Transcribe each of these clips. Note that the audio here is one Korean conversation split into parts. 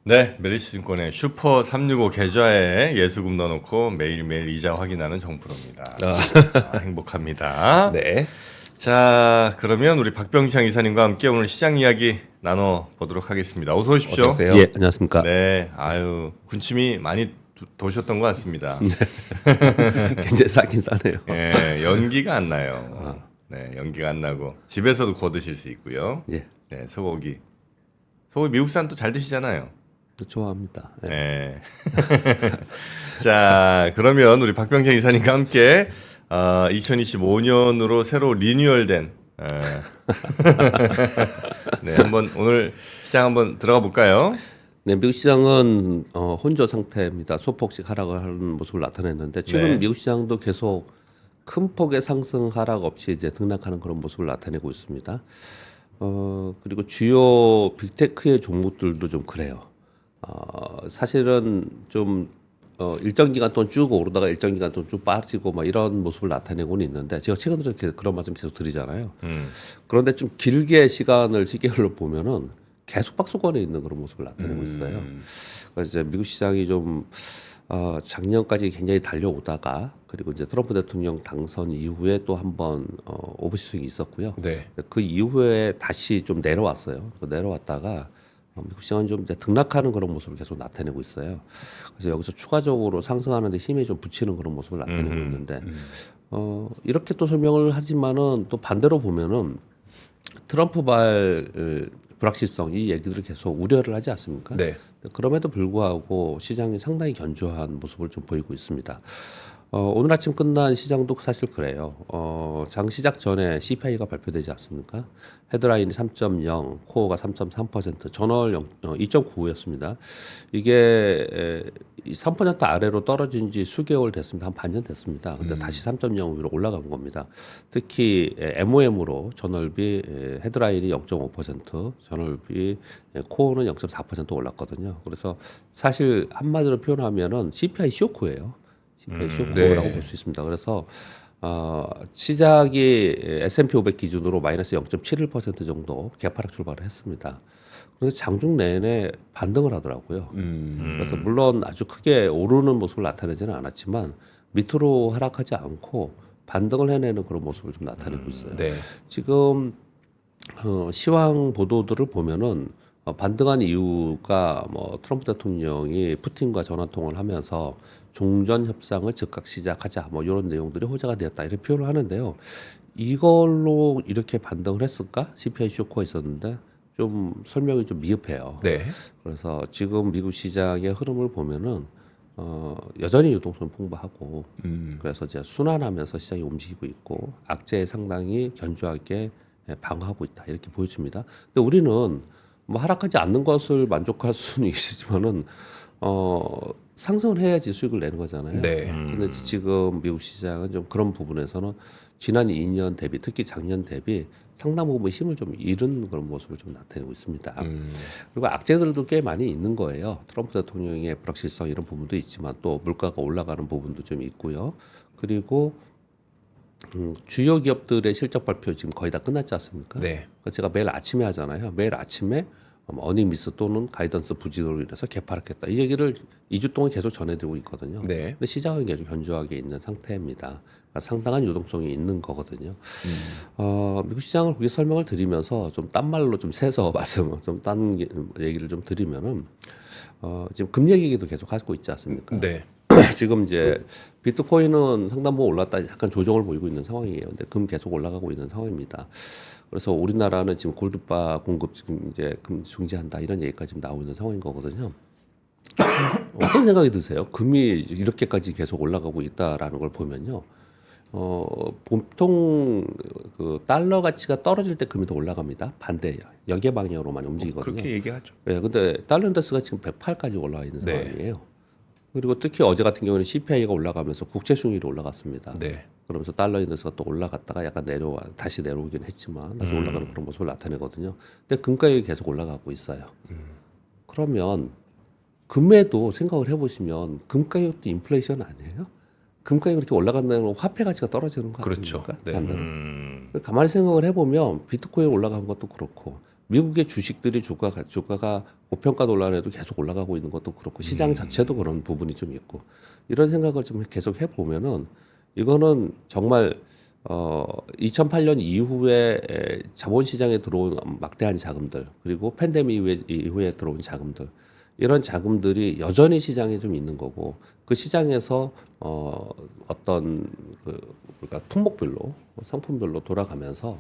네, 메리츠증권의 슈퍼 365 계좌에 예수금 넣어놓고 매일매일 이자 확인하는 정프로입니다. 행복합니다. 네. 자, 그러면 우리 박병창 이사님과 함께 오늘 시장 이야기 나눠보도록 하겠습니다. 어서 오십시오. 어서 오세요. 예, 안녕하십니까. 네, 아유 군침이 많이 도셨던 것 같습니다. 굉장히 싸긴 싸네요. 예, 연기가 안 나요. 네, 연기가 안 나고 집에서도 구워 드실 수 있고요. 예, 네, 소고기 미국산 또 잘 드시잖아요. 좋아합니다. 예. 네. 자, 그러면 우리 박병창 이사님과 함께 2025년으로 새로 리뉴얼된 네, 한번 오늘 시장 한번 들어가 볼까요? 네, 미국 시장은 혼조 상태입니다. 소폭씩 하락을 하는 모습을 나타냈는데 최근 네. 미국 시장도 계속 큰 폭의 상승 하락 없이 이제 등락하는 그런 모습을 나타내고 있습니다. 그리고 주요 빅테크의 종목들도 좀 그래요. 사실은 좀 일정 기간 동안 쭉 오르다가 일정 기간 동안 쭉 빠지고 막 이런 모습을 나타내고는 있는데 제가 최근 들어 그런 말씀 계속 드리잖아요. 그런데 좀 길게 시계열로 보면은 계속 박스권에 있는 그런 모습을 나타내고 있어요. 그래서 이제 미국 시장이 좀 작년까지 굉장히 달려오다가 그리고 이제 트럼프 대통령 당선 이후에 또 한번 오버슈팅이 있었고요. 네. 그 이후에 다시 좀 내려왔어요. 내려왔다가 미국 시장은 좀 이제 등락하는 그런 모습을 계속 나타내고 있어요. 그래서 여기서 추가적으로 상승하는데 힘이 좀 붙이는 그런 모습을 나타내고 있는데 이렇게 또 설명을 하지만은 또 반대로 보면은 트럼프발 불확실성 이 얘기들을 계속 우려를 하지 않습니까? 네. 그럼에도 불구하고 시장이 상당히 견조한 모습을 좀 보이고 있습니다. 오늘 아침 끝난 시장도 사실 그래요. 장 시작 전에 CPI가 발표되지 않습니까? 헤드라인이 3.0, 코어가 3.3%, 전월 2.9였습니다. 이게 3% 아래로 떨어진 지 수개월 됐습니다. 한 반년 됐습니다. 근데 다시 3.0으로 올라간 겁니다. 특히 MOM으로 전월비 헤드라인이 0.5%, 전월비 코어는 0.4% 올랐거든요. 그래서 사실 한마디로 표현하면은 CPI 쇼크예요. 쇼크라고 네. 볼 수 있습니다. 그래서 시작이 S&P 500 기준으로 마이너스 0.71% 정도 개파락 출발을 했습니다. 그래서 장중 내내 반등을 하더라고요. 그래서 물론 아주 크게 오르는 모습을 나타내지는 않았지만 밑으로 하락하지 않고 반등을 해내는 그런 모습을 좀 나타내고 있어요. 네. 지금 시황 보도들을 보면은 반등한 이유가 뭐 트럼프 대통령이 푸틴과 전화 통화를 하면서 종전 협상을 즉각 시작하자 뭐 이런 내용들이 호재가 되었다 이렇게 표현을 하는데요. 이걸로 이렇게 반등을 했을까? CPI 쇼크가 있었는데 좀 설명이 좀 미흡해요. 네. 그래서 지금 미국 시장의 흐름을 보면은 여전히 유동성 풍부하고 그래서 이제 순환하면서 시장이 움직이고 있고 악재에 상당히 견조하게 방어하고 있다 이렇게 보여집니다. 근데 우리는 뭐 하락하지 않는 것을 만족할 수는 있지만은 상승을 해야지 수익을 내는 거잖아요. 네. 근데 지금 미국 시장은 좀 그런 부분에서는 지난 2년 대비 특히 작년 대비 상당 부분 힘을 좀 잃은 그런 모습을 좀 나타내고 있습니다. 그리고 악재들도 꽤 많이 있는 거예요. 트럼프 대통령의 불확실성 이런 부분도 있지만 또 물가가 올라가는 부분도 좀 있고요. 그리고 주요 기업들의 실적 발표 지금 거의 다 끝났지 않습니까? 네. 그래서 제가 매일 아침에 하잖아요. 매일 아침에 어닝 미스 또는 가이던스 부진으로 인해서 개파락했다. 이 얘기를 2주 동안 계속 전해드리고 있거든요. 네. 근데 시장은 계속 견조하게 있는 상태입니다. 그러니까 상당한 유동성이 있는 거거든요. 미국 시장을 그렇게 설명을 드리면서 좀 딴 말로 좀 세서 말씀, 좀 딴 얘기를 좀 드리면은 지금 금 얘기도 계속 하고 있지 않습니까? 네. 지금 이제 비트코인은 상당 부분 올랐다 약간 조정을 보이고 있는 상황이에요. 근데 금 계속 올라가고 있는 상황입니다. 그래서 우리나라는 지금 골드바 공급 지금 이제 금 중지한다 이런 얘기까지 지금 나오고 있는 상황인 거거든요. 어떤 생각이 드세요? 금이 이렇게까지 계속 올라가고 있다라는 걸 보면요. 보통 그 달러 가치가 떨어질 때 금이 더 올라갑니다. 반대 역의 방향으로 많이 움직이거든요. 그렇게 얘기하죠. 예, 근데 달러 인덱스가 지금 108까지 올라와 있는 네. 상황이에요. 그리고 특히 어제 같은 경우는 CPI가 올라가면서 국채 수익률이 올라갔습니다. 네. 그러면서 달러 인덱스가 또 올라갔다가 약간 다시 내려오긴 했지만 다시 올라가는 그런 모습을 나타내거든요. 근데 금가격이 계속 올라가고 있어요. 그러면 금에도 생각을 해보시면 금가격도 인플레이션 아니에요? 금가격이 그렇게 올라간다는 건 화폐 가치가 떨어지는 거 그렇죠. 아닙니까? 네. 반대로. 가만히 생각을 해보면 비트코인 올라간 것도 그렇고 미국의 주식들이 주가가 고평가 논란에도 계속 올라가고 있는 것도 그렇고 시장 자체도 그런 부분이 좀 있고 이런 생각을 좀 계속 해보면은 이거는 정말 2008년 이후에 자본시장에 들어온 막대한 자금들 그리고 팬데믹 이후에 들어온 자금들 이런 자금들이 여전히 시장에 좀 있는 거고 그 시장에서 어떤 그러니까 품목별로 상품별로 돌아가면서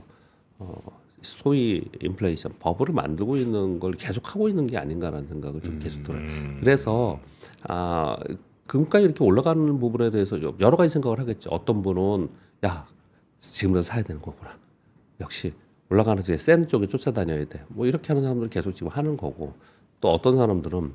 소위 인플레이션 버블을 만들고 있는 걸 계속 하고 있는 게 아닌가라는 생각을 좀 계속 들어요. 그래서 금가이 이렇게 올라가는 부분에 대해서 여러 가지 생각을 하겠죠. 어떤 분은 야 지금부터 사야 되는 거구나. 역시 올라가는 쪽에 센 쪽에 쫓아다녀야 돼. 뭐 이렇게 하는 사람들 계속 지금 하는 거고 또 어떤 사람들은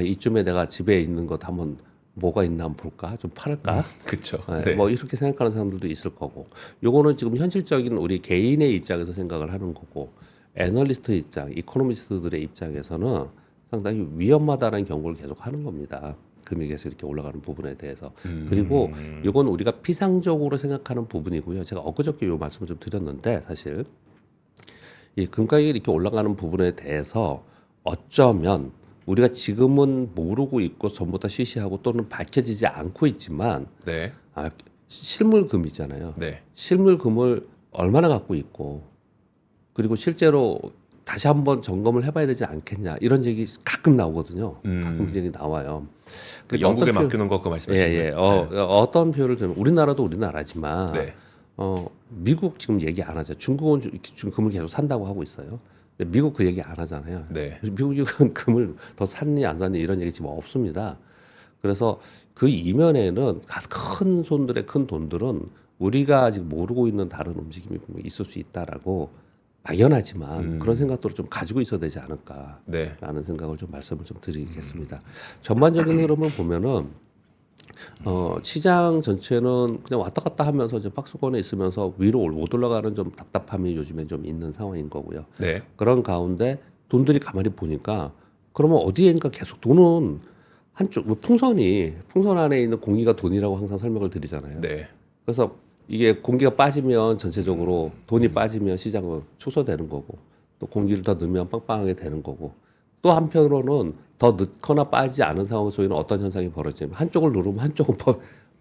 이쯤에 내가 집에 있는 것 한번 뭐가 있나 한번 볼까 좀 팔을까 그렇죠. 네. 뭐 이렇게 생각하는 사람들도 있을 거고 요거는 지금 현실적인 우리 개인의 입장에서 생각을 하는 거고 애널리스트 입장 이코노미스트들의 입장에서는 상당히 위험하다는 경고를 계속 하는 겁니다. 금액에서 이렇게 올라가는 부분에 대해서 그리고 이건 우리가 피상적으로 생각하는 부분이고요. 제가 엊그저께 요 말씀을 좀 드렸는데 사실 이 금가격이 이렇게 올라가는 부분에 대해서 어쩌면 우리가 지금은 모르고 있고 전부 다 시시하고 또는 밝혀지지 않고 있지만 네. 실물금이잖아요. 네. 실물금을 얼마나 갖고 있고 그리고 실제로 다시 한번 점검을 해봐야 되지 않겠냐 이런 얘기 가끔 나오거든요. 가끔 얘기 나와요. 그 영국에 맡겨놓은 거 그거 말씀하시는 예. 거예요? 어떤 표현을 들면 우리나라도 우리나라지만 네. 미국 지금 얘기 안 하죠. 중국은 지금 금을 계속 산다고 하고 있어요. 근데 미국 그 얘기 안 하잖아요. 네. 미국은 금을 더 샀니 안 샀니 이런 얘기 지금 없습니다. 그래서 그 이면에는 큰 손들의 큰 돈들은 우리가 아직 모르고 있는 다른 움직임이 분명히 있을 수 있다라고 막연하지만 그런 생각들을 좀 가지고 있어야 되지 않을까라는 네. 생각을 좀 말씀을 좀 드리겠습니다. 전반적인 흐름을 보면은 시장 전체는 그냥 왔다 갔다 하면서 이제 박스권에 있으면서 위로 못 올라가는 좀 답답함이 요즘에 좀 있는 상황인 거고요. 네. 그런 가운데 돈들이 가만히 보니까 그러면 어디에인가 계속 돈은 한쪽 풍선 안에 있는 공기가 돈이라고 항상 설명을 드리잖아요. 네. 그래서 이게 공기가 빠지면 전체적으로 돈이 빠지면 시장은 축소되는 거고 또 공기를 더 넣으면 빵빵하게 되는 거고 또 한편으로는 더 넣거나 빠지지 않은 상황 속에는 어떤 현상이 벌어지냐면 한쪽을 누르면 한쪽은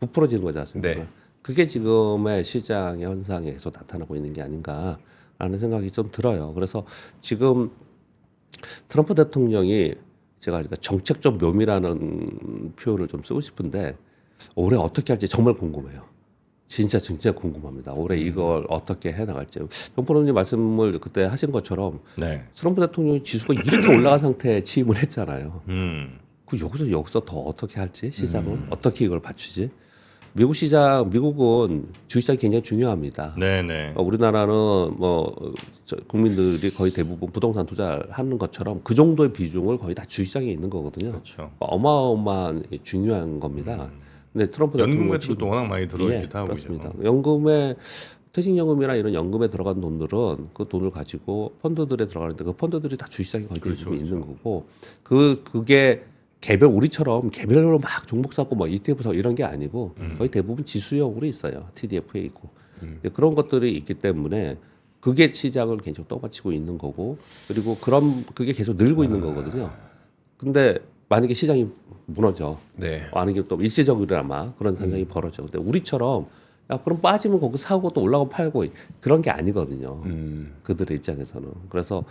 부풀어지는 거지 않습니까? 네. 그게 지금의 시장의 현상에서 나타나고 있는 게 아닌가라는 생각이 좀 들어요. 그래서 지금 트럼프 대통령이 제가 정책적 묘미라는 표현을 좀 쓰고 싶은데 올해 어떻게 할지 정말 궁금해요. 진짜 궁금합니다. 올해 이걸 어떻게 해나갈지. 정포로님 말씀을 그때 하신 것처럼 네. 트럼프 대통령이 지수가 이렇게 올라간 상태에 취임을 했잖아요. 그 여기서 더 어떻게 할지 시장은 어떻게 이걸 받치지? 미국은 주식시장이 굉장히 중요합니다. 네네. 우리나라는 국민들이 거의 대부분 부동산 투자를 하는 것처럼 그 정도의 비중을 거의 다 주식시장에 있는 거거든요. 그렇죠. 어마어마한 중요한 겁니다. 근데 트럼프 연금 대통령이 같은 것도 워낙 많이 들어있기도 하고 그렇습니다. 연금에 퇴직연금이나 이런 연금에 들어간 돈들은 그 돈을 가지고 펀드들에 들어가는데 그 펀드들이 다 주식시장에 거의 대부분 있는 거고 그게 우리처럼 개별로 막 종목 사고 뭐 ETF 사고 이런 게 아니고 거의 대부분 지수형으로 있어요. TDF에 있고 그런 것들이 있기 때문에 그게 시장을 계속 떠받치고 있는 거고 그리고 그게 계속 늘고 있는 거거든요. 근데 만약에 시장이 무너져. 네. 아니면 또 일시적으로나마 그런 현상이 벌어져. 근데 우리처럼 그럼 빠지면 거기 사고 또 올라가고 팔고 그런 게 아니거든요. 그들의 입장에서는. 그래서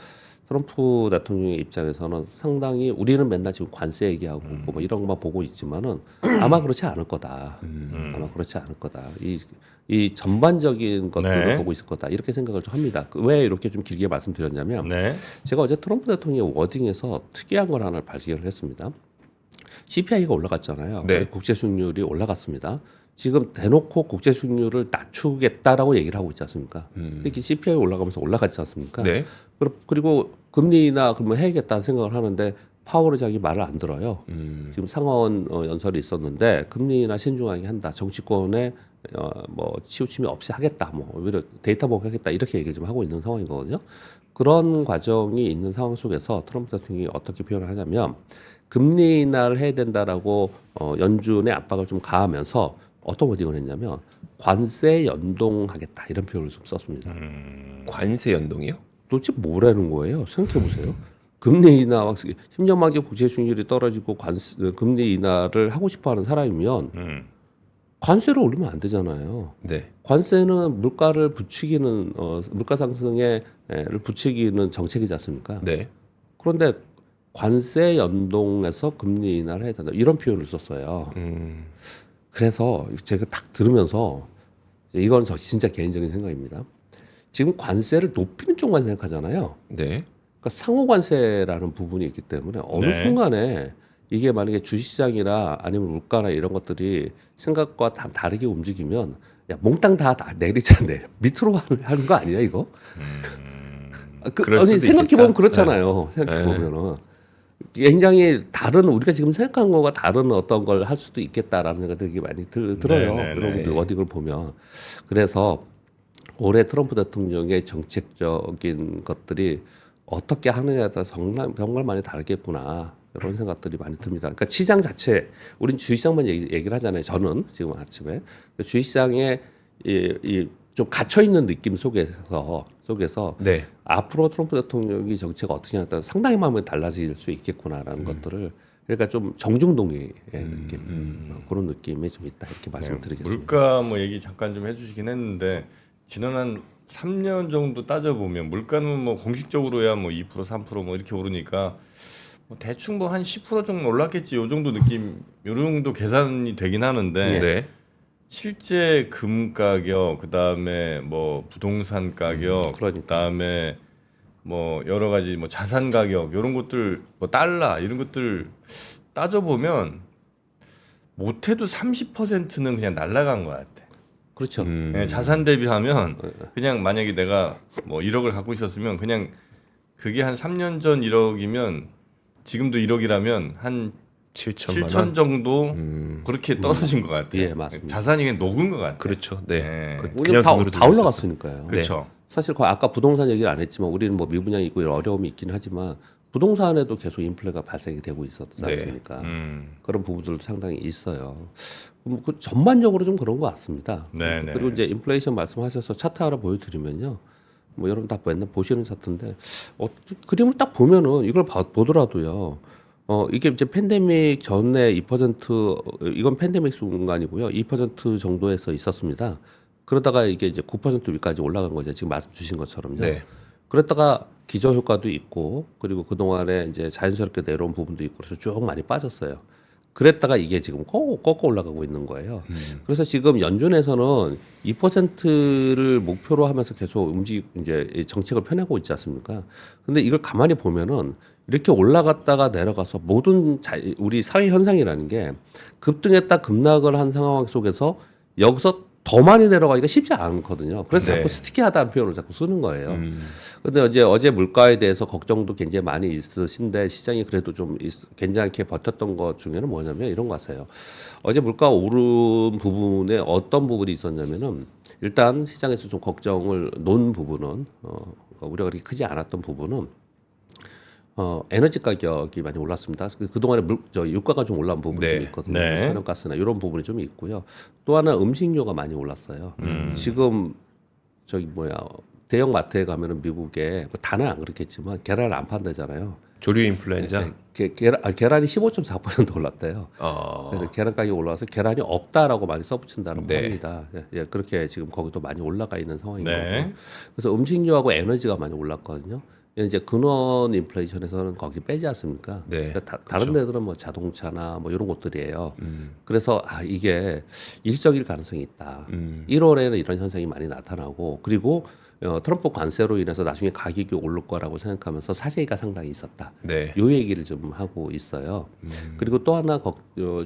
트럼프 대통령의 입장에서는 상당히 우리는 맨날 지금 관세 얘기하고 뭐 이런 것만 보고 있지만은 아마 그렇지 않을 거다. 아마 그렇지 않을 거다. 이 전반적인 것들을 네. 보고 있을 거다. 이렇게 생각을 좀 합니다. 왜 이렇게 좀 길게 말씀드렸냐면 네. 제가 어제 트럼프 대통령의 워딩에서 특이한 걸 하나 발견을 했습니다. CPI가 올라갔잖아요. 네. 국제 수익률이 올라갔습니다. 지금 대놓고 국제 수익률을 낮추겠다라고 얘기를 하고 있지 않습니까? 특히 CPI 올라가면서 올라갔지 않습니까? 네. 그리고 금리나 그러면 해야겠다는 생각을 하는데 파월 의장이 말을 안 들어요. 지금 상하원 연설이 있었는데 금리나 신중하게 한다. 정치권에 치우침이 없이 하겠다. 오히려 데이터 보고 하겠다. 이렇게 얘기를 좀 하고 있는 상황이거든요. 그런 과정이 있는 상황 속에서 트럼프 대통령이 어떻게 표현을 하냐면 금리 인하를 해야 된다라고 연준의 압박을 좀 가하면서 어떤 워딩을 했냐면 관세 연동하겠다 이런 표현을 좀 썼습니다. 관세 연동이요? 도대체 뭐라는 거예요? 생각해 보세요. 금리 인하, 10년 만기 국채 수익률이 떨어지고 금리 인하를 하고 싶어하는 사람이면 관세를 올리면 안 되잖아요. 네. 관세는 물가를 부추기는 물가 상승에를 부추기는 정책이지 않습니까? 네. 그런데 관세 연동해서 금리 인하를 해야 된다 이런 표현을 썼어요. 그래서 제가 딱 들으면서 이건 저 진짜 개인적인 생각입니다. 지금 관세를 높이는 쪽만 생각하잖아요. 네. 그러니까 상호 관세라는 부분이 있기 때문에 어느 네. 순간에 이게 만약에 주식시장이나 아니면 물가나 이런 것들이 생각과 다르게 움직이면 야 몽땅 다 내리자네 밑으로 하는 거 아니야 이거? 그럴 아니 수도 생각해 있겠다. 보면 그렇잖아요. 생각해 보면은 굉장히 다른 우리가 지금 생각한 거가 다른 어떤 걸 할 수도 있겠다라는 생각이 되게 많이 들어요. 네, 네, 여러분들 워딩을 보면 그래서 올해 트럼프 대통령의 정책적인 것들이 어떻게 하느냐에 따라서 정말 많이 다르겠구나 이런 생각들이 많이 듭니다. 그러니까 시장 자체, 우린 주식시장만 얘기를 하잖아요. 저는 지금 아침에 주식시장에 좀 갇혀 있는 느낌 속에서 네. 앞으로 트럼프 대통령이 정책가 어떻게 하냐에 따라 상당히 마음이 달라질 수 있겠구나라는 것들을 그러니까 좀 정중동의의 느낌 그런 느낌이 좀 있다 이렇게 말씀드리겠습니다. 물가 뭐 얘기 잠깐 좀 해주시긴 했는데 지난 한 3년 정도 따져보면 물가는 뭐 공식적으로야 뭐 2% 3% 뭐 이렇게 오르니까 뭐 대충 뭐 한 10% 정도 올랐겠지 요 정도 느낌 요 정도 계산이 되긴 하는데 네. 실제 금 가격 그다음에 뭐 부동산 가격 그러니까. 그다음에 뭐 여러 가지 뭐 자산 가격 이런 것들 뭐 달러 이런 것들 따져보면 못해도 30%는 그냥 날라간 것 같아. 그렇죠. 네, 자산 대비하면 그냥 만약에 내가 뭐 1억을 갖고 있었으면 그냥 그게 한 3년 전 1억이면 지금도 1억이라면 한 7천만 7천 원. 정도 그렇게 떨어진 것 같아요. 예, 맞습니다. 자산이 그냥 녹은 것 같아요. 그렇죠. 네. 네. 그 왜냐면 다 돈으로 들고 올라갔으니까요. 그렇죠. 사실 아까 부동산 얘기를 안 했지만 우리는 뭐 미분양이 있고 이런 어려움이 있긴 하지만 부동산에도 계속 인플레가 발생이 되고 있었지 네. 않습니까? 음. 그런 부분들도 상당히 있어요. 그 전반적으로 좀 그런 것 같습니다. 네, 네. 그리고 이제 인플레이션 말씀하셔서 차트 하나 보여드리면요. 뭐 여러분 다 맨날 보시는 차트인데 그림을 딱 보면은 이걸 보더라도요. 이게 이제 팬데믹 전에 2% 이건 팬데믹 순간이고요. 2% 정도에서 있었습니다. 그러다가 이게 이제 9% 위까지 올라간 거죠. 지금 말씀 주신 것처럼요. 네. 그랬다가 기저 효과도 있고 그리고 그동안에 이제 자연스럽게 내려온 부분도 있고 그래서 쭉 많이 빠졌어요. 그랬다가 이게 지금 꺾어 올라가고 있는 거예요. 그래서 지금 연준에서는 2%를 목표로 하면서 계속 이제 정책을 펴내고 있지 않습니까? 근데 이걸 가만히 보면은 이렇게 올라갔다가 내려가서 모든 우리 사회 현상이라는 게 급등했다 급락을 한 상황 속에서 여기서 더 많이 내려가기가 쉽지 않거든요. 그래서 네. 자꾸 스티키하다는 표현을 자꾸 쓰는 거예요. 근데 어제 물가에 대해서 걱정도 굉장히 많이 있으신데 시장이 그래도 좀 괜찮게 버텼던 것 중에는 뭐냐면 이런 거 같아요. 어제 물가 오른 부분에 어떤 부분이 있었냐면은 일단 시장에서 좀 걱정을 놓은 부분은 그러니까 우려가 그렇게 크지 않았던 부분은 에너지 가격이 많이 올랐습니다. 그동안에 유가가 좀 올라온 부분이 네. 좀 있거든요. 네. 천연가스나 이런 부분이 좀 있고요. 또 하나 음식료가 많이 올랐어요. 지금 대형 마트에 가면은 미국에 뭐 다는 안 그렇겠지만 계란을 안 판다잖아요. 조류 인플루엔자. 계란이 15.4% 올랐대요. 어. 그래서 계란 가격이 올라와서 계란이 없다라고 많이 써붙인다는 네. 겁니다. 예, 그렇게 지금 거기도 많이 올라가 있는 상황인 네. 거고. 그래서 음식료하고 에너지가 많이 올랐거든요. 이제 근원 인플레이션에서는 거기 빼지 않습니까? 네, 그러니까 다른 데들은 뭐 자동차나 뭐 이런 것들이에요. 그래서 이게 일적일 가능성이 있다. 1월에는 이런 현상이 많이 나타나고 그리고 트럼프 관세로 인해서 나중에 가격이 오를 거라고 생각하면서 사재기가 상당히 있었다. 네. 요 얘기를 좀 하고 있어요. 그리고 또 하나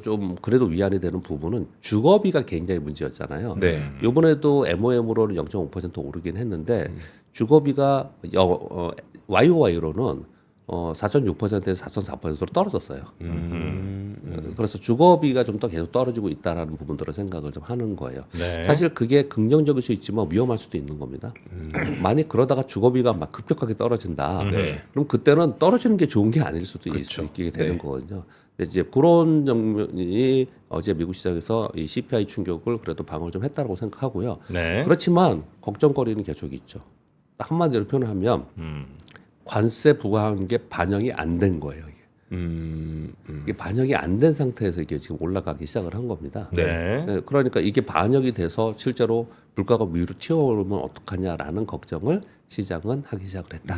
좀 그래도 위안이 되는 부분은 주거비가 굉장히 문제였잖아요. 네. 이번에도 MOM으로는 0.5% 오르긴 했는데 주거비가 YOY로는 4.6%에서 4.4%로 떨어졌어요. 그래서 주거비가 좀 더 계속 떨어지고 있다라는 부분들을 생각을 좀 하는 거예요. 네. 사실 그게 긍정적일 수 있지만 위험할 수도 있는 겁니다. 만약 그러다가 주거비가 막 급격하게 떨어진다. 네. 그럼 그때는 떨어지는 게 좋은 게 아닐 수도 그렇죠. 있게 되는 네. 거거든요. 이제 그런 장면이 어제 미국 시장에서 이 CPI 충격을 그래도 방어를 좀 했다고 생각하고요. 네. 그렇지만 걱정거리는 계속 있죠. 한마디로 표현하면 관세 부과한 게 반영이 안 된 거예요. 이게 반영이 안 된 상태에서 이게 지금 올라가기 시작을 한 겁니다. 네. 네, 그러니까 이게 반영이 돼서 실제로 물가가 위로 튀어오르면 어떡하냐라는 걱정을 시장은 하기 시작을 했다.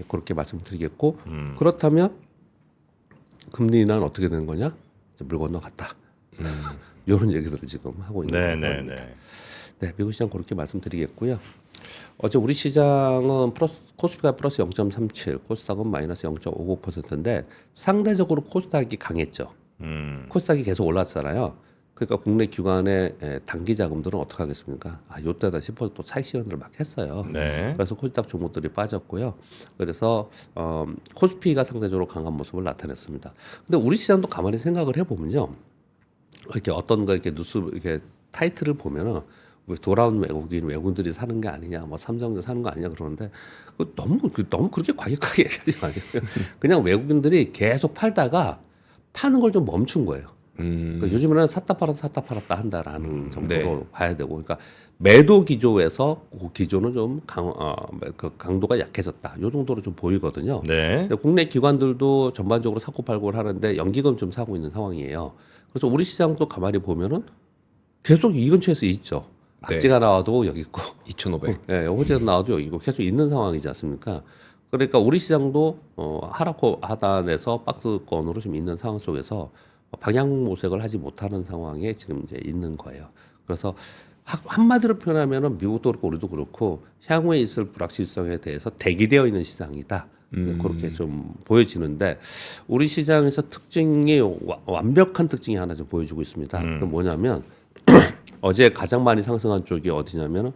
그렇게 말씀드리겠고 그렇다면 금리 인하는 어떻게 되는 거냐? 이제 물 건너갔다. 이런 얘기들을 지금 하고 있는 거예요. 네네네. 네, 미국 시장 그렇게 말씀드리겠고요. 어제 우리 시장은 코스피가 플러스 0.37, 코스닥은 마이너스 0.59%인데 상대적으로 코스닥이 강했죠. 코스닥이 계속 올랐잖아요. 그러니까 국내 기관의 단기 자금들은 어떻게 하겠습니까? 요때다 싶어서 또 차익 실현을 막 했어요. 네. 그래서 코스닥 종목들이 빠졌고요. 그래서 코스피가 상대적으로 강한 모습을 나타냈습니다. 근데 우리 시장도 가만히 생각을 해보면요, 이렇게 어떤 거 이렇게 뉴스 이렇게 타이틀을 보면은 돌아온 외국인들이 사는 게 아니냐, 뭐 삼성전 사는 거 아니냐 그러는데 너무 그렇게 과격하게 얘기하지 마세요. 그냥 외국인들이 계속 팔다가 파는 걸 좀 멈춘 거예요. 그러니까 요즘에는 샀다 팔았다 한다라는 정도로 네. 봐야 되고, 그러니까 매도 기조에서 그 기조는 좀 강도가 약해졌다. 이 정도로 좀 보이거든요. 네. 근데 국내 기관들도 전반적으로 사고 팔고를 하는데 연기금 좀 사고 있는 상황이에요. 그래서 우리 시장도 가만히 보면은 계속 이 근처에서 있죠. 네. 악재가 나와도 여기 있고, 2,500. 예, 호재가 나와도 여기 있고 계속 있는 상황이지 않습니까? 그러니까 우리 시장도 하단에서 박스권으로 지금 있는 상황 속에서 방향 모색을 하지 못하는 상황에 지금 이제 있는 거예요. 그래서 한마디로 표현하면은 미국도 그렇고 우리도 그렇고 향후에 있을 불확실성에 대해서 대기되어 있는 시장이다. 그렇게 좀 보여지는데 우리 시장에서 특징이 완벽한 특징이 하나 좀 보여주고 있습니다. 그 뭐냐면 어제 가장 많이 상승한 쪽이 어디냐면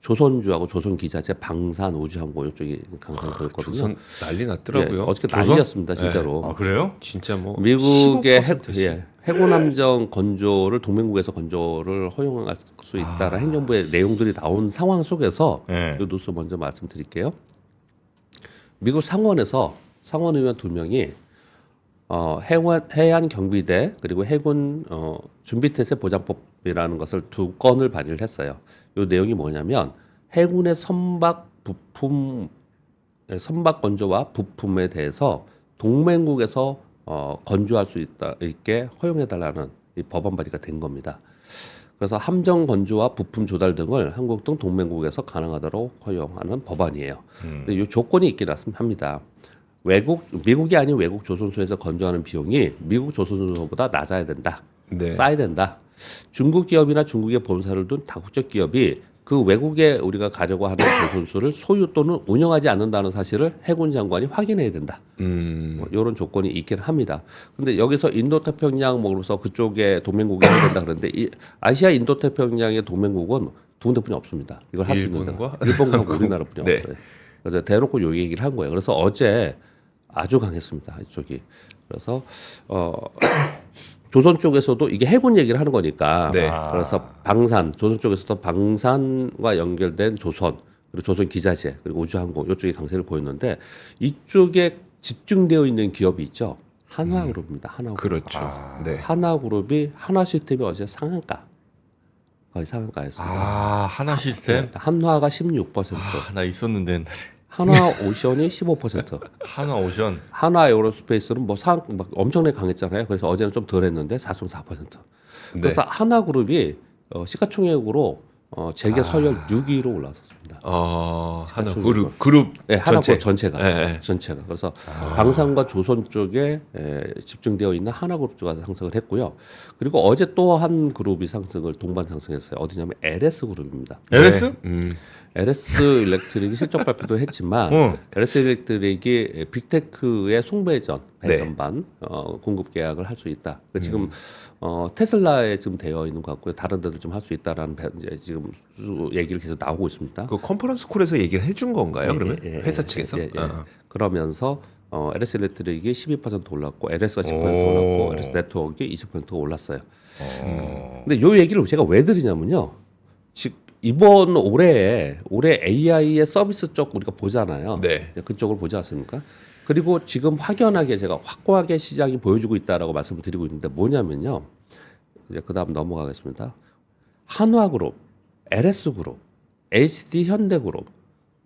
조선주하고 조선기자재, 방산, 우주항공 이쪽이 강상 보였거든요. 조선 난리 났더라고요. 예, 어저께 조선? 난리였습니다, 진짜로. 아 그래요? 진짜 뭐 미국의 15%씩. 해군함정 건조를 동맹국에서 건조를 허용할 수 있다라는 행정부의 내용들이 나온 상황 속에서 네. 이 뉴스 먼저 말씀드릴게요. 미국 상원에서 상원 의원 2명이 해안 경비대 그리고 해군 준비태세 보장법이라는 것을 2건을 발의를 했어요. 이 내용이 뭐냐면 해군의 선박 건조와 부품에 대해서 동맹국에서 건조할 수 있게 허용해달라는 이 법안 발의가 된 겁니다. 그래서 함정 건조와 부품 조달 등을 한국 등 동맹국에서 가능하도록 허용하는 법안이에요. 근데 이 조건이 있긴 합니다. 미국이 아닌 외국 조선소에서 건조하는 비용이 미국 조선소보다 낮아야 된다. 네. 싸야 된다. 중국 기업이나 중국에 본사를 둔 다국적 기업이 그 외국에 우리가 가려고 하는 조선소를 소유 또는 운영하지 않는다는 사실을 해군 장관이 확인해야 된다. 이런 조건이 있긴 합니다. 근데 여기서 인도태평양 그러면서 그쪽에 동맹국이 해야 된다 그러는데 이 아시아 인도태평양의 동맹국은 두 군데뿐이 없습니다. 이걸 할 수 있는 데가 일본과 우리나라뿐이 네. 없어요. 그래서 대놓고 요 얘기를 한 거예요. 그래서 어제 아주 강했습니다. 이쪽이. 그래서 조선 쪽에서도 이게 해군 얘기를 하는 거니까. 네. 그래서 조선 쪽에서도 방산과 연결된 조선, 그리고 조선 기자재, 그리고 우주항공 이쪽에 강세를 보였는데 이쪽에 집중되어 있는 기업이 있죠. 한화그룹입니다. 한화그룹. 그렇죠. 네. 한화그룹이 한화시스템이 어제 상한가. 거의 상한가였습니다. 하나 시스템. 한화가 16%, 나 있었는데 옛날에. 한화오션이 15%. 하나 오션. 한화 에어로스페이스는 막 엄청나게 강했잖아요. 그래서 어제는 좀 덜했는데 4.4%. 그래서 한화그룹이 시가총액으로 재계 서열 6위로 올라섰습니다. 하나 그룹 네, 전체. 전체가. 네. 전체가. 그래서 방산과 조선 쪽에 집중되어 있는 한화그룹주가 상승을 했고요. 그리고 어제 또 한 그룹이 동반 상승했어요. 어디냐면 LS그룹입니다. LS? LS 일렉트릭이 실적 발표도 했지만 LS 일렉트릭이 빅테크의 송배전 배전반 공급 계약을 할 수 있다. 그러니까 지금 테슬라에 지금 되어 있는 것 같고요. 다른 데도 좀 할 수 있다라는 이제 지금 얘기를 계속 나오고 있습니다. 그 컨퍼런스 콜에서 얘기를 해준 건가요? 그러면 회사 측에서? 그러면서 LS 일렉트릭이 12% 올랐고 LS가 10% 올랐고 LS 네트워크가 20% 올랐어요. 근데 요 얘기를 제가 왜 드리냐면요. 이번 올해 AI의 서비스 쪽 우리가 보잖아요. 네. 그쪽을 보지 않습니까? 그리고 지금 확연하게 제가 확고하게 시장이 보여주고 있다라고 말씀을 드리고 있는데 뭐냐면요. 이제 그다음 넘어가겠습니다. 한화그룹, LS그룹, HD 현대그룹,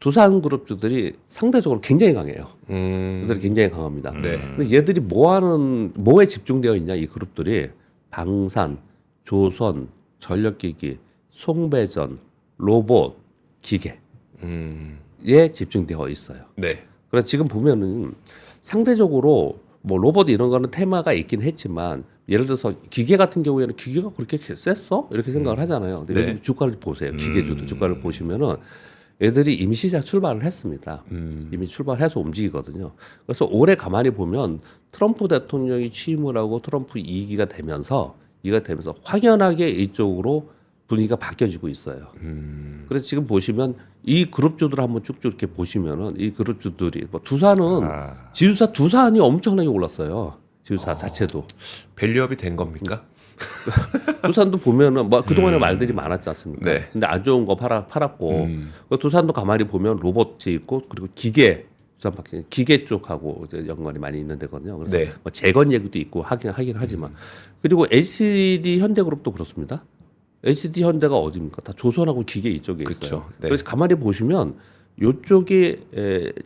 두산그룹주들이 상대적으로 굉장히 강해요. 얘들이 굉장히 강합니다. 네. 근데 얘들이 뭐에 집중되어 있냐 이 그룹들이 방산, 조선, 전력기기, 송배전, 로봇, 기계에 집중되어 있어요. 네. 그래서 지금 보면은 상대적으로 뭐 로봇 이런 거는 테마가 있긴 했지만 예를 들어서 기계 같은 경우에는 기계가 그렇게 셌어? 이렇게 생각을 하잖아요. 근데 네. 요즘 주가를 보세요. 기계주들 주가를 보시면은 애들이 이미 시장 출발을 했습니다. 이미 출발해서 움직이거든요. 그래서 올해 가만히 보면 트럼프 대통령이 취임을 하고 트럼프 2기가 되면서 확연하게 이쪽으로 분위기가 바뀌어지고 있어요. 그래서 지금 보시면 이 그룹주들 한번 쭉쭉 이렇게 보시면은 이 그룹주들이 뭐 두산은 지주사 두산이 엄청나게 올랐어요. 지주사 자체도 밸류업이 된 겁니까? 두산도 보면은 뭐 그동안에 말들이 많았지 않습니까? 네. 근데 안 좋은 거 팔았고 그 두산도 가만히 보면 로봇이 있고 그리고 두산밖에 기계 쪽하고 이제 연관이 많이 있는 데거든요. 그래서 네. 뭐 재건 얘기도 있고 하긴 하지만 그리고 HD 현대그룹도 그렇습니다. HD 현대가 어디입니까? 다 조선하고 기계 이쪽에 있어요. 그쵸. 네. 그래서 가만히 보시면 요쪽이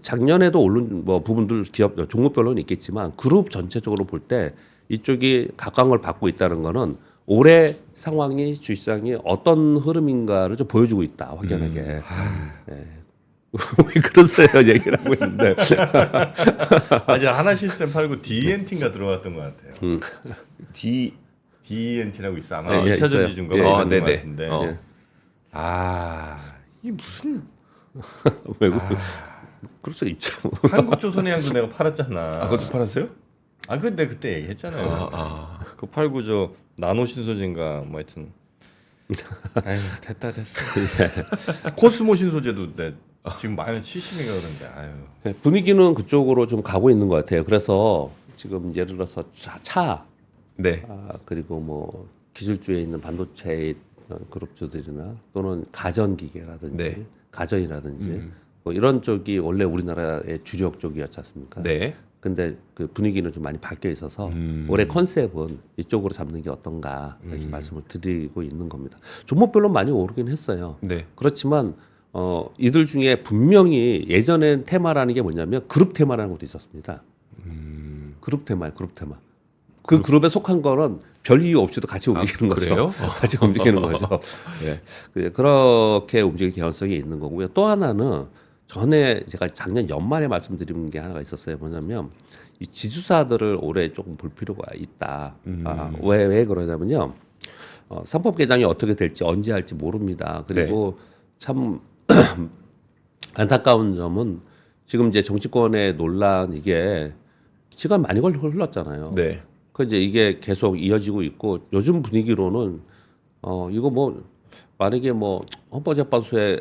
작년에도 오른 뭐 부분들 기업 종목별로는 있겠지만 그룹 전체적으로 볼 때 이쪽이 각광을 받고 있다는 거는 올해 상황이 주시장이 어떤 흐름인가를 좀 보여주고 있다 확연하게. 왜 그러세요 얘기를 하고 있는데 아직 하나시스템 팔고 DNT인가 들어갔던 것 같아요. DNT라고 있어 아마 예, 2차 있어요. 전지준가 예, 뭐 아, 그런 것 네네. 같은데. 어. 이게 무슨 왜 그럴 수 있죠. 한국조선해양도 내가 팔았잖아. 그것도 팔았어요? 근데 그때 얘기했잖아요. 그 팔고 저 나노신소재인가 뭐 하여튼. 아유 됐어. 코스모 신소재도 내 지금 마이너스 70인가 그런데 아유. 네, 분위기는 그쪽으로 좀 가고 있는 것 같아요. 그래서 지금 예를 들어서 차 네. 그리고 뭐 기술주에 있는 반도체 그룹주들이나 또는 가전기계라든지 네. 가전이라든지 뭐 이런 쪽이 원래 우리나라의 주력 쪽이었지 않습니까? 네. 근데 그 분위기는 좀 많이 바뀌어 있어서 올해 컨셉은 이쪽으로 잡는 게 어떤가 이렇게 말씀을 드리고 있는 겁니다. 종목별로 많이 오르긴 했어요. 네. 그렇지만 이들 중에 분명히 예전엔 테마라는 게 뭐냐면 그룹 테마라는 것도 있었습니다. 그룹 테마예요, 그룹 테마. 그 그룹에 속한 거는 별 이유 없이도 같이 움직이는 거죠. 그래요? 같이 움직이는 거죠. 네. 그렇게 움직일 개연성이 있는 거고요. 또 하나는 전에 제가 작년 연말에 말씀드린 게 하나가 있었어요. 뭐냐면 이 지주사들을 올해 조금 볼 필요가 있다. 왜 그러냐면요. 상법 개정이 어떻게 될지 언제 할지 모릅니다. 그리고 참 안타까운 점은 지금 이제 정치권의 논란 이게 시간 많이 흘렀잖아요. 네. 그 이제 이게 계속 이어지고 있고 요즘 분위기로는 이거 뭐 만약에 뭐 헌법재판소에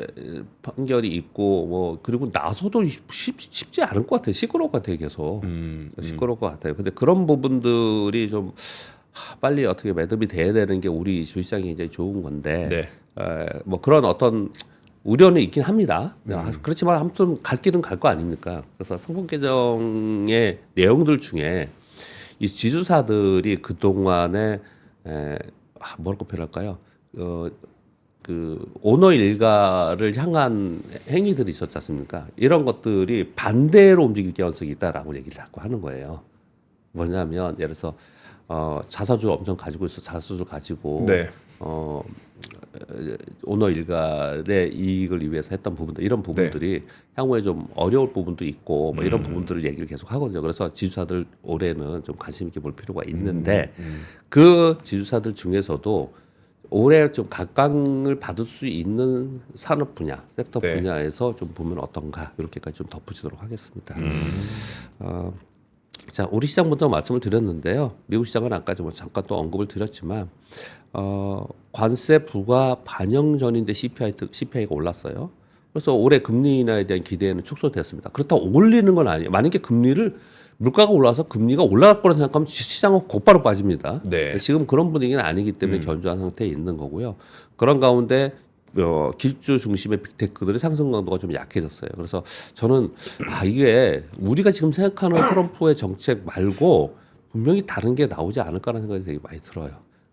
판결이 있고 뭐 그리고 나서도 쉽지 않을 것 같아요. 시끄러울 것 같아요. 계속 시끄러울 것 같아요. 근데 그런 부분들이 좀 빨리 어떻게 매듭이 돼야 되는 게 우리 주식시장이 굉장히 좋은 건데 뭐 그런 어떤 우려는 있긴 합니다. 그렇지만 아무튼 갈 길은 갈 거 아닙니까? 그래서 상법 개정의 내용들 중에 이 지주사들이 그 동안에 뭐라고 표현할까요? 그 오너 일가를 향한 행위들이 있었지 않습니까? 이런 것들이 반대로 움직일 개연성이 있다라고 얘기를 자꾸 하는 거예요. 뭐냐면 예를 들어서 자사주 엄청 가지고 있어 자사주를 가지고 네. 오너 일가의 이익을 위해서 했던 부분들 이런 부분들이 향후에 좀 어려울 부분도 있고 뭐 이런 부분들을 얘기를 계속 하거든요. 그래서 지주사들 올해는 좀 관심 있게 볼 필요가 있는데 그 지주사들 중에서도 올해 좀 각광을 받을 수 있는 산업 분야, 섹터 분야에서 좀 보면 어떤가 이렇게까지 좀 덧붙이도록 하겠습니다. 자, 우리 시장부터 말씀을 드렸는데요. 미국 시장은 아까 좀 잠깐 또 언급을 드렸지만 관세 부과 반영 전인데 CPI가 올랐어요. 그래서 올해 금리 인하에 대한 기대는 축소됐습니다. 그렇다고 올리는 건 아니에요. 만약에 물가가 올라서 금리가 올라갈 거라 생각하면 시장은 곧바로 빠집니다. 네. 지금 그런 분위기는 아니기 때문에 견조한 상태에 있는 거고요. 그런 가운데 기주 중심의 빅테크들의 상승 강도가 좀 약해졌어요. 그래서 저는 이게 우리가 지금 생각하는 트럼프의 정책 말고 분명히 다른 게 나오지 않을까라는 생각이 되게 많이 들어요.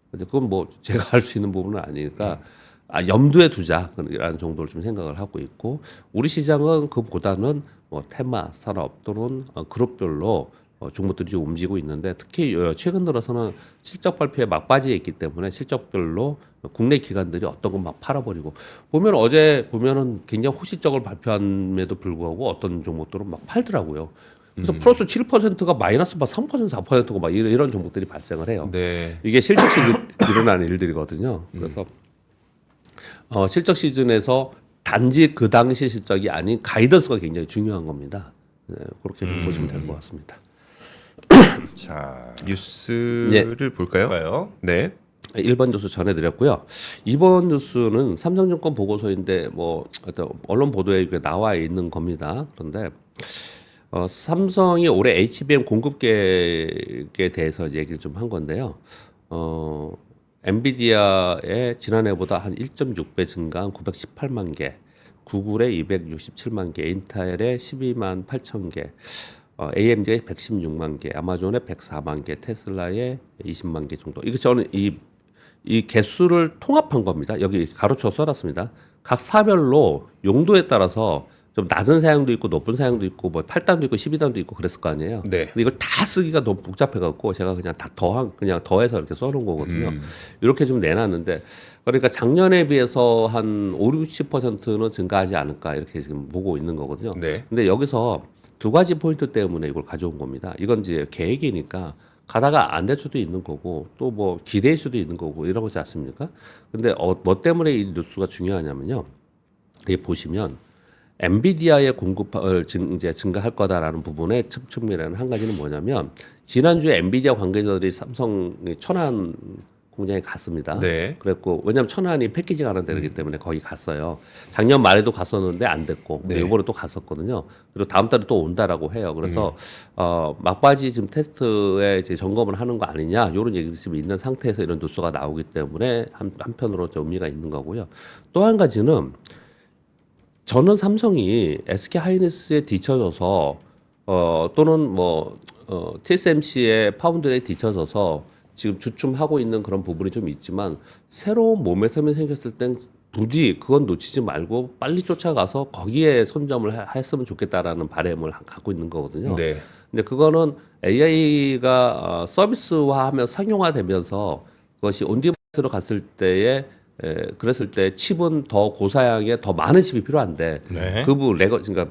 근데 그건 뭐 제가 할 수 있는 부분은 아니니까 염두에 두자라는 정도를 좀 생각을 하고 있고 우리 시장은 그보다는 뭐 테마, 산업 또는 그룹별로 종목들이 좀 움직이고 있는데 특히 최근 들어서는 실적 발표에 막바지에 있기 때문에 실적별로 국내 기관들이 어떤 건 막 팔아버리고 보면 어제 보면은 굉장히 호시적을 발표함에도 불구하고 어떤 종목들은 막 팔더라고요. 그래서 플러스 7%가 마이너스 막 3% 4%가 막 이런 종목들이 발생을 해요. 네. 이게 실적 시즌 일어나는 일들이거든요. 그래서 실적 시즌에서 단지 그 당시 실적이 아닌 가이던스가 굉장히 중요한 겁니다. 네, 그렇게 좀 보시면 될 것 같습니다. 자, 뉴스를 볼까요? 볼까요? 네. 1번 뉴스 전해드렸고요. 2번 뉴스는 삼성증권 보고서인데 뭐 어떤 언론 보도에 나와 있는 겁니다. 그런데 삼성이 올해 HBM 공급 계획에 대해서 얘기를 좀 한 건데요. 엔비디아의 지난해보다 한 1.6배 증가한 918만 개, 구글의 267만 개, 인텔의 12만 8천 개, AMD의 116만 개, 아마존의 104만 개, 테슬라의 20만 개 정도. 이거 저는 이 개수를 통합한 겁니다. 여기 가로쳐 써놨습니다. 각 사별로 용도에 따라서 좀 낮은 사양도 있고 높은 사양도 있고 뭐 8단도 있고 12단도 있고 그랬을 거 아니에요. 네. 근데 이걸 다 쓰기가 너무 복잡해갖고 제가 그냥 다 그냥 더해서 이렇게 써놓은 거거든요. 이렇게 좀 내놨는데 그러니까 작년에 비해서 한 5, 60%는 증가하지 않을까 이렇게 지금 보고 있는 거거든요. 네. 근데 여기서 두 가지 포인트 때문에 이걸 가져온 겁니다. 이건 이제 계획이니까 가다가 안 될 수도 있는 거고 또 뭐 기대일 수도 있는 거고 이런 거지 않습니까? 근데 뭐 때문에 이 뉴스가 중요하냐면요. 여기 보시면 엔비디아의 공급을 이제 증가할 거다라는 부분의 측면에는 한 가지는 뭐냐면 지난주에 엔비디아 관계자들이 삼성 천안 공장에 갔습니다. 네. 그랬고 왜냐하면 천안이 패키징 하는 데이기 때문에 거기 갔어요. 작년 말에도 갔었는데 안 됐고 네. 이번에 또 갔었거든요. 그리고 다음 달에 또 온다라고 해요. 그래서 막바지 지금 테스트에 이제 점검을 하는 거 아니냐 이런 얘기도 지금 있는 상태에서 이런 뉴스가 나오기 때문에 한편으로 좀 의미가 있는 거고요. 또 한 가지는 저는 삼성이 SK 하이닉스에 뒤쳐져서 또는 TSMC의 파운드에 뒤쳐져서 지금 주춤하고 있는 그런 부분이 좀 있지만 새로운 모멘텀이 생겼을 땐 부디 그건 놓치지 말고 빨리 쫓아가서 거기에 선점을 했으면 좋겠다라는 바람을 갖고 있는 거거든요. 네. 근데 그거는 AI가 서비스화하며 상용화되면서 그것이 온디마이스로 갔을 때에 그랬을 때 칩은 더 고사양의 더 많은 칩이 필요한데 네. 그 부분 그러니까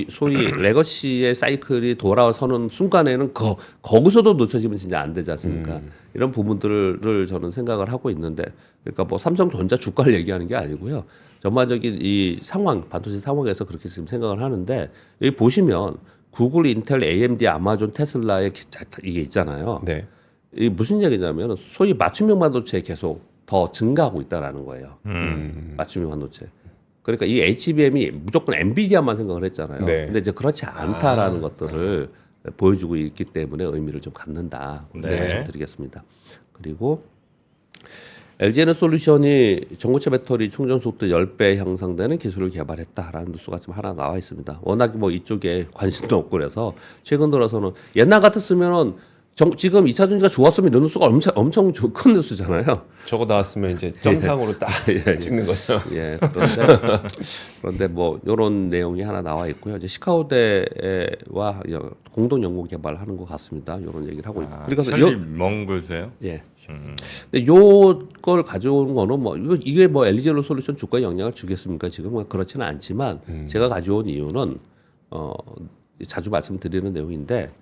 소위 레거시의 사이클이 돌아서는 순간에는 거기서도 놓쳐지면 진짜 안 되지 않습니까? 이런 부분들을 저는 생각을 하고 있는데 그러니까 뭐 삼성전자 주가를 얘기하는 게 아니고요. 전반적인 이 상황 반도체 상황에서 그렇게 지금 생각을 하는데 여기 보시면 구글, 인텔, AMD, 아마존, 테슬라의 이게 있잖아요. 네. 이 무슨 얘기냐면 소위 맞춤형 반도체 계속 더 증가하고 있다라는 거예요. 맞춤형 반도체. 그러니까 이 HBM이 무조건 엔비디아만 생각을 했잖아요. 네. 근데 이제 그렇지 않다라는 것들을 보여주고 있기 때문에 의미를 좀 갖는다. 네. 말씀드리겠습니다. 그리고 LG에너솔루션이 전고체 배터리 충전 속도 10배 향상되는 기술을 개발했다라는 뉴스가 지금 하나 나와 있습니다. 워낙 뭐 이쪽에 관심도 없고 그래서 최근 들어서는 옛날 같았으면은 지금 2차 전지가 좋았으면 이런 뉴스가 엄청 큰 뉴스잖아요. 저거 나왔으면 이제 점상으로 딱 찍는 거죠. 예. 그런데 뭐 이런 내용이 하나 나와 있고요. 이제 시카고대와 공동 연구 개발하는 것 같습니다. 이런 얘기를 하고 있고. 그래서 찰리 멍그세요? 예. 근데 요걸 가져오는 거는 뭐 이게 뭐 LG에너솔루션 주가에 영향을 주겠습니까? 지금은 그렇지는 않지만 제가 가져온 이유는 자주 말씀드리는 내용인데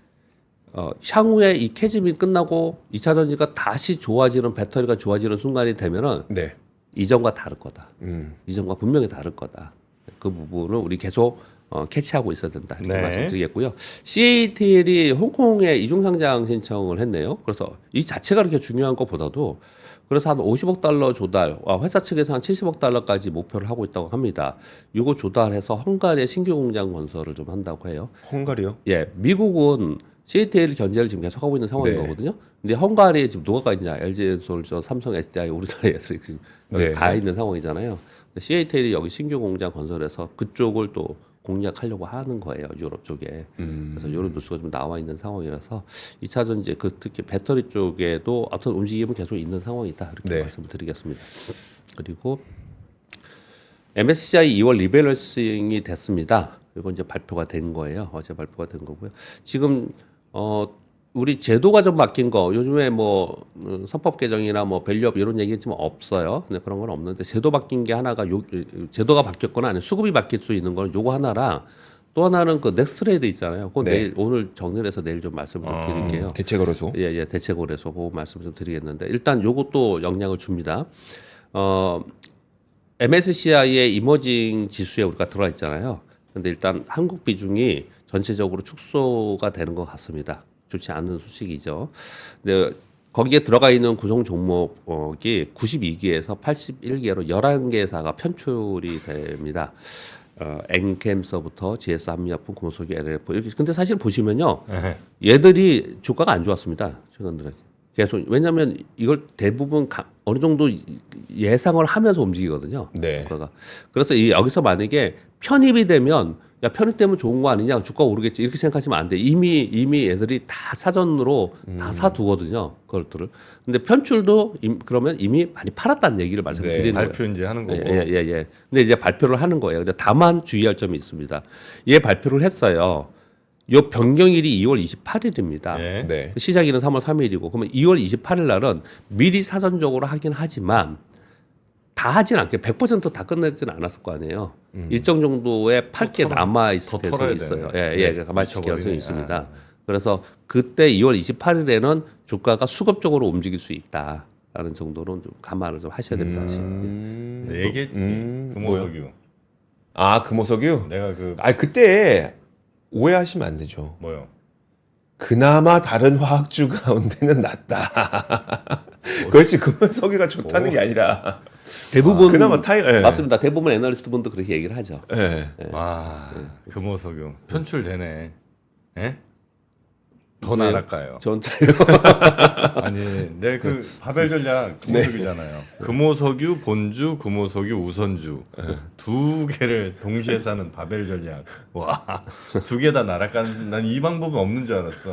향후에 이 캐즘이 끝나고 2차 전지가 다시 좋아지는 배터리가 좋아지는 순간이 되면은 네. 이전과 다를 거다. 이전과 분명히 다를 거다. 그 부분을 우리 계속 캐치하고 있어야 된다. 이렇게 네. 말씀드리겠고요. CATL이 홍콩에 이중상장 신청을 했네요. 그래서 이 자체가 그렇게 중요한 것보다도 그래서 한 50억 달러 조달, 회사 측에서 한 70억 달러까지 목표를 하고 있다고 합니다. 이거 조달해서 헝가리에 신규 공장 건설을 좀 한다고 해요. 헝가리요? 예, 미국은 CATL 견제를 지금 계속 하고 있는 상황인 네. 거거든요. 근데 헝가리에 지금 누가 가 있냐? LG에너솔루션, 삼성, SDI 우리나라에서 지금 네. 가 있는 상황이잖아요. CATL이 여기 신규 공장 건설해서 그쪽을 또 공략하려고 하는 거예요. 유럽 쪽에. 그래서 이런 뉴스가 좀 나와 있는 상황이라서 2차 전지 특히 배터리 쪽에도 어떤 움직임은 계속 있는 상황이다. 이렇게 네. 말씀을 드리겠습니다. 그리고 MSCI 2월 리밸런싱이 됐습니다. 이거 이제 발표가 된 거예요. 어제 발표가 된 거고요. 지금 우리 제도가 좀 바뀐 거 요즘에 뭐 선법 개정이나 뭐 밸류업 이런 얘기 지금 없어요. 근데 그런 건 없는데 제도 바뀐 게 하나가 제도가 바뀌었거나 아니면 수급이 바뀔 수 있는 거는 요거 하나랑 또 하나는 그 넥스트레이드 있잖아요. 그거 네. 내일 오늘 정리를 해서 내일 좀 말씀을 좀 드릴게요. 대체거래소. 예, 대체거래소 그 말씀 좀 드리겠는데 일단 요것도 영향을 줍니다. MSCI의 이머징 지수에 우리가 들어가 있잖아요. 근데 일단 한국 비중이 전체적으로 축소가 되는 것 같습니다. 좋지 않은 소식이죠. 근데 거기에 들어가 있는 구성 종목이 92개에서 81개로 11개사가 편출이 됩니다. 엔캠서부터 GS 한미약품, 금호석유, LLF 이렇게. 근데 사실 보시면요, 얘들이 주가가 안 좋았습니다. 최근 들어 계속. 왜냐하면 이걸 대부분 어느 정도 예상을 하면서 움직이거든요. 네. 주가가. 그래서 여기서 만약에 편입이 되면 야 편입되면 좋은 거 아니냐, 주가 오르겠지 이렇게 생각하시면 안 돼. 이미 애들이 다 사전으로 다 사두거든요. 그것들을. 근데 편출도 그러면 이미 많이 팔았다는 얘기를 말씀드리는 거예요. 발표 이제 하는 거고. 예. 근데 이제 발표를 하는 거예요. 근데 다만 주의할 점이 있습니다. 얘 발표를 했어요. 요 변경일이 2월 28일입니다. 예. 네. 시작일은 3월 3일이고 그러면 2월 28일 날은 미리 사전적으로 하긴 하지만 다 하진 않게 100%다 끝내지는 않았을 거 아니에요. 일정 정도의 팔 게 남아 있을 더 가능성이 털어야 있어요. 되네. 예, 네, 가만히 있을 미쳐버리네. 가능성이 있습니다. 그래서 그때 2월 28일에는 주가가 수급적으로 움직일 수 있다라는 정도는 좀 감안을 좀 하셔야 됩니다. 네, 얘기했지. 금호석유. 아, 금호석유? 내가 그 아, 그때 오해하시면 안 되죠. 뭐요? 그나마 다른 화학주 가운데는 낫다. 그렇지, 금호석유가 좋다는 게 아니라. 대부분 그나마 맞습니다. 대부분 애널리스트 분도 그렇게 얘기를 하죠. 예. 와, 금호석유 편출되네. 예? 더 네. 나랄까요? 전 아니, 내 그 바벨 전략 금호석유잖아요. 금호석유 본주, 금호석유 우선주 두 개를 동시에 사는 바벨 전략. 와, 두 개 다 날아가는. 난 이 방법은 없는 줄 알았어.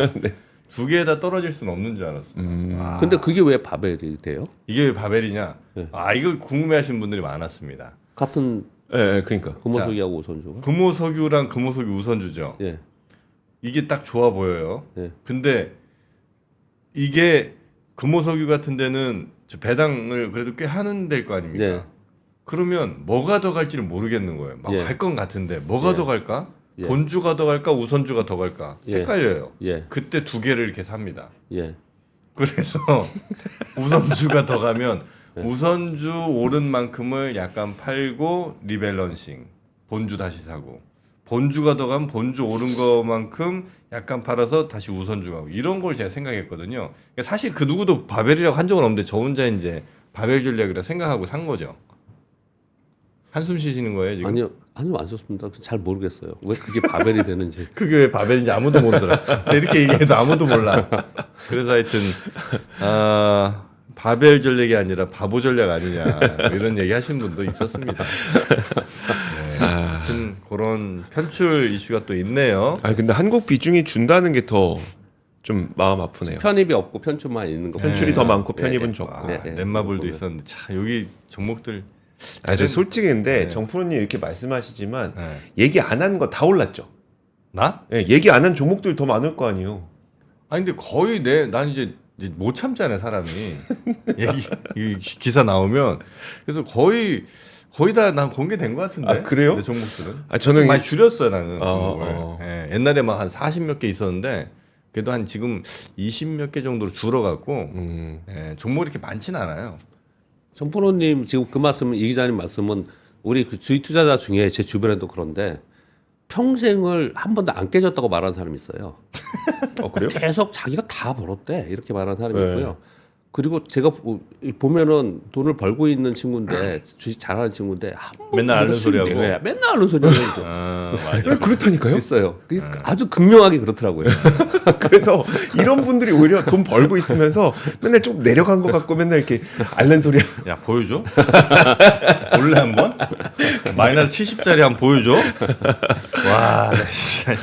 두 개 다 떨어질 수는 없는 줄 알았어. 와, 근데 그게 왜 바벨이 돼요? 이게 왜 바벨이냐? 네. 아, 이거 궁금해하시는 분들이 많았습니다. 같은 예, 그러니까. 금호석유하고 우선주가? 금호석유랑 금호석유 우선주죠. 예. 이게 딱 좋아 보여요. 예. 근데 이게 금호석유 같은 데는 저 배당을 그래도 꽤 하는 데일 거 아닙니까? 예. 그러면 뭐가 더 갈지를 모르겠는 거예요. 막 예. 갈 건 같은데 뭐가 예. 더 갈까? 예. 본주가 더 갈까? 우선주가 더 갈까? 예. 헷갈려요. 예. 그때 두 개를 이렇게 삽니다. 예. 그래서 우선주가 더 가면 우선주 오른 만큼을 약간 팔고 리밸런싱, 본주 다시 사고, 본주가 더 가면 본주 오른 것만큼 약간 팔아서 다시 우선주 가고, 이런 걸 제가 생각했거든요. 그러니까 사실 그 누구도 바벨이라고 한 적은 없는데 저 혼자 이제 바벨 전략이라 생각하고 산 거죠. 한숨 쉬시는 거예요 지금? 아니요, 한숨 안 썼습니다. 잘 모르겠어요. 왜 그게 바벨이 되는지. 그게 왜 바벨인지 아무도 모르더라. 이렇게 얘기해도 아무도 몰라. 그래서 하여튼 바벨 전략이 아니라 바보 전략 아니냐 이런 얘기 하신 분도 있었습니다. 네, 하여튼 그런 편출 이슈가 또 있네요. 아, 근데 한국 비중이 준다는 게 더 좀 마음 아프네요. 편입이 없고 편출만 있는 거. 편출이 더 많고 편입은 예. 적고. 아, 네, 네. 넷마블도 있었는데 차 여기 종목들 아, 저 솔직히 근데 네. 정프로님 이렇게 말씀하시지만 네. 얘기 안 한 거 다 올랐죠. 나? 예, 얘기 안 한 종목들 더 많을 거 아니에요. 아니 근데 거의 난 이제 못 참잖아요 사람이 이 기사 나오면. 그래서 거의 다 난 공개된 것 같은데. 아, 그래요? 내 종목들은. 아, 저는 좀 많이 줄였어요 나는. 어. 종목을. 예, 옛날에 막 한 40몇 개 있었는데 그래도 한 지금 20몇 개 정도로 줄어갖고 예, 종목이 이렇게 많지는 않아요. 정프로님 지금 그 말씀은 이 기자님 말씀은 우리 그 주식 투자자 중에 제 주변에도 그런데 평생을 한 번도 안 깨졌다고 말하는 사람이 있어요. 그래요? 계속 자기가 다 벌었대 이렇게 말하는 사람이 네. 있고요. 그리고 제가 보면은 돈을 벌고 있는 친구인데 주식 잘하는 친구인데 한 번도 맨날 앓는 수익 소리하고. 내외야. 맨날 앓는 소리하고 맞아. 그렇다니까요. 있어요. 그게 아주 극명하게 그렇더라고요. 그래서 이런 분들이 오히려 돈 벌고 있으면서 맨날 좀 내려간 것 같고 맨날 이렇게 앓는 소리. 야 보여줘? 볼래 한번? 마이너스 70짜리 한번 보여줘? 와, 나 진짜.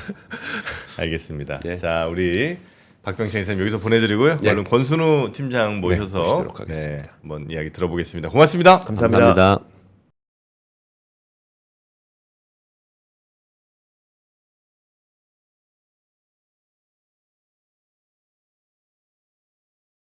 알겠습니다. 예. 자, 우리 박병창 선생님 여기서 보내드리고요. 예. 얼른 권순우 팀장 모셔서 모시도록 하겠습니다. 한번 이야기 들어보겠습니다. 고맙습니다. 감사합니다. 감사합니다.